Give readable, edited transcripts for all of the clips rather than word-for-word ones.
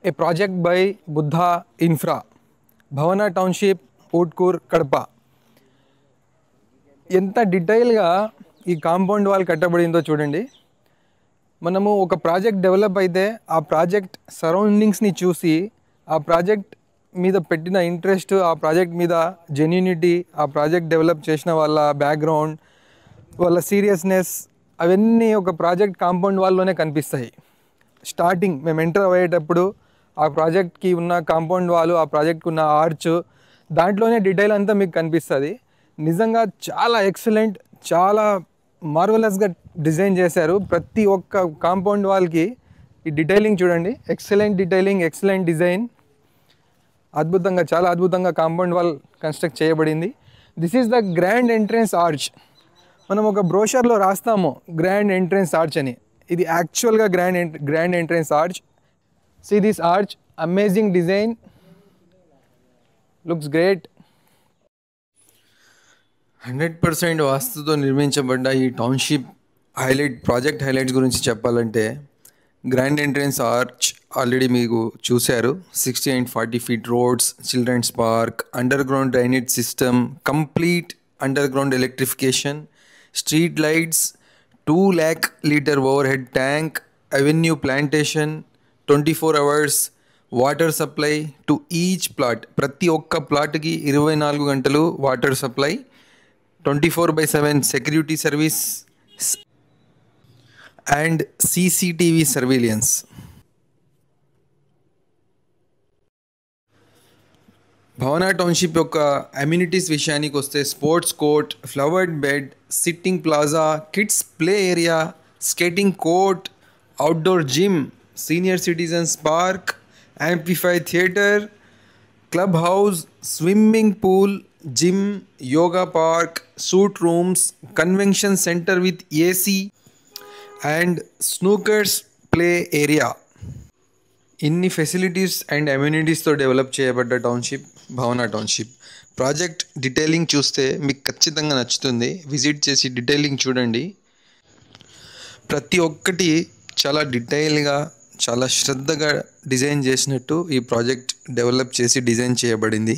A project by Buddha Infra, Bhavana Township, Utkur, Kadapa. ఎంత డీటెయిల్గా ఈ కాంపౌండ్ వాల్ కట్టబడిందో చూడండి. మనము ఒక ప్రాజెక్ట్ డెవలప్ అయితే ఆ ప్రాజెక్ట్ సరౌండింగ్స్ని చూసి ఆ ప్రాజెక్ట్ మీద పెట్టిన ఇంట్రెస్ట్, ఆ ప్రాజెక్ట్ మీద జెన్యూనిటీ, ఆ ప్రాజెక్ట్ డెవలప్ చేసిన వాళ్ళ బ్యాక్గ్రౌండ్, వాళ్ళ సీరియస్నెస్ అవన్నీ ఒక ప్రాజెక్ట్ కాంపౌండ్ వాల్లోనే కనిపిస్తాయి. స్టార్టింగ్ మేము ఎంటర్ అయ్యేటప్పుడు ఆ ప్రాజెక్ట్కి ఉన్న కాంపౌండ్ వాల్, ఆ ప్రాజెక్ట్కి ఉన్న ఆర్చ్, దాంట్లోనే డీటెయిల్ అంతా మీకు కనిపిస్తుంది. నిజంగా చాలా ఎక్సలెంట్, చాలా మార్వలస్గా డిజైన్ చేశారు. ప్రతి ఒక్క కాంపౌండ్ వాల్కి ఈ డీటెయిలింగ్ చూడండి, ఎక్సలెంట్ డీటెయిలింగ్, ఎక్సలెంట్ డిజైన్. అద్భుతంగా, చాలా అద్భుతంగా కాంపౌండ్ వాల్ కన్స్ట్రక్ట్ చేయబడింది. This is the grand entrance arch. మనం ఒక బ్రోషర్లో రాస్తాము గ్రాండ్ ఎంట్రన్స్ ఆర్చ్ అని, ఇది యాక్చువల్గా grand entrance arch. See this arch, amazing design, looks great. 100% వాస్తుతో నిర్మించబడ్డ ఈ టౌన్షిప్ ప్రాజెక్ట్ హైలైట్స్ గురించి చెప్పాలంటే, గ్రాండ్ ఎంట్రన్స్ ఆర్చ్ ఆల్రెడీ మీకు చూశారు. 60 and 40 feet roads, children's park, underground drainage system, complete underground electrification, street lights, 2 lakh liter overhead tank, avenue plantation, 24 hours water supply to each plot. ప్రతి ఒక్క ప్లాట్కి 24 గంటలు water supply, 24/7 security service and CCTV surveillance. Bhavana township యొక్క amenities విషయానికి వస్తే, sports court, flowered bed, sitting plaza, kids play area, skating court, outdoor gym, senior citizens park, amphitheatre, club house, swimming pool, gym, yoga park, suit rooms, convention centre with AC and snookers play area. ఇన్ని facilities and అమ్యూనిటీస్తో develop చేయబడ్డ township భవనా township. Project detailing చూస్తే మీకు ఖచ్చితంగా నచ్చుతుంది. Visit చేసి detailing చూడండి. ప్రతి ఒక్కటి చాలా డీటెయిల్గా, చాలా శ్రద్ధగా డిజైన్ చేసినట్టు ఈ ప్రాజెక్ట్ డెవలప్ చేసి డిజైన్ చేయబడింది.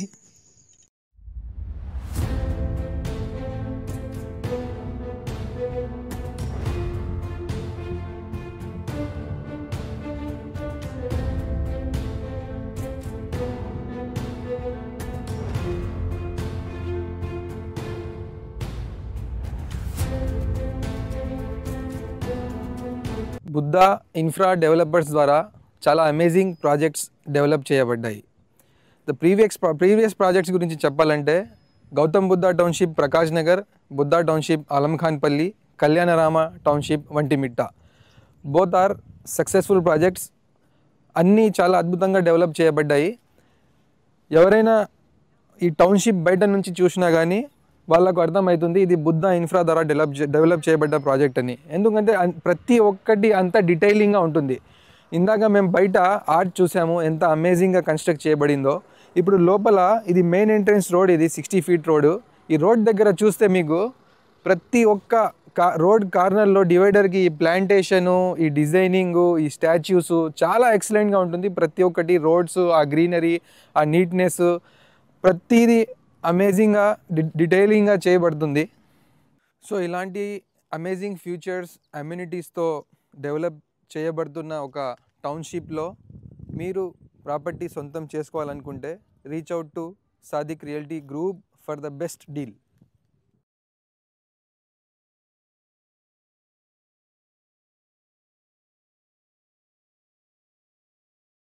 బుద్ధా ఇన్ఫ్రా డెవలపర్స్ ద్వారా చాలా అమేజింగ్ ప్రాజెక్ట్స్ డెవలప్ చేయబడ్డాయి. ప్రీవియస్ ప్రాజెక్ట్స్ గురించి చెప్పాలంటే, Gautam Buddha township Prakash Nagar, Buddha township Alamkhanpalli, Kalyanarama township Vontimitta. Both are successful projects. అన్నీ చాలా అద్భుతంగా డెవలప్ చేయబడ్డాయి. ఎవరైనా ఈ టౌన్షిప్ బయట నుంచి చూసినా కానీ వాళ్ళకు అర్థమవుతుంది ఇది బుద్ధా ఇన్ఫ్రా ద్వారా డెవలప్ చేయబడ్డ ప్రాజెక్ట్ అని. ఎందుకంటే ప్రతి ఒక్కటి అంత డీటెయిలింగ్గా ఉంటుంది. ఇందాక మేము బయట ఆర్చ్ చూసాము, ఎంత అమేజింగ్గా కన్స్ట్రక్ట్ చేయబడిందో. ఇప్పుడు లోపల ఇది మెయిన్ ఎంట్రన్స్ రోడ్, ఇది 60 feet రోడ్. ఈ రోడ్ దగ్గర చూస్తే మీకు ప్రతి ఒక్క రోడ్ కార్నర్లో డివైడర్కి ఈ ప్లాంటేషను, ఈ డిజైనింగు, ఈ స్టాచ్యూస్ చాలా ఎక్సలెంట్గా ఉంటుంది. ప్రతి ఒక్కటి రోడ్స్, ఆ గ్రీనరీ, ఆ నీట్నెస్, ప్రతిదీ అమేజింగ్గా డీటెయిలింగ్గా చేయబడుతుంది. సో ఇలాంటి అమేజింగ్ ఫ్యూచర్స్, అమ్యూనిటీస్తో డెవలప్ చేయబడుతున్న ఒక టౌన్షిప్లో మీరు ప్రాపర్టీ సొంతం చేసుకోవాలనుకుంటే reach out to Sadiq realty group for the best deal.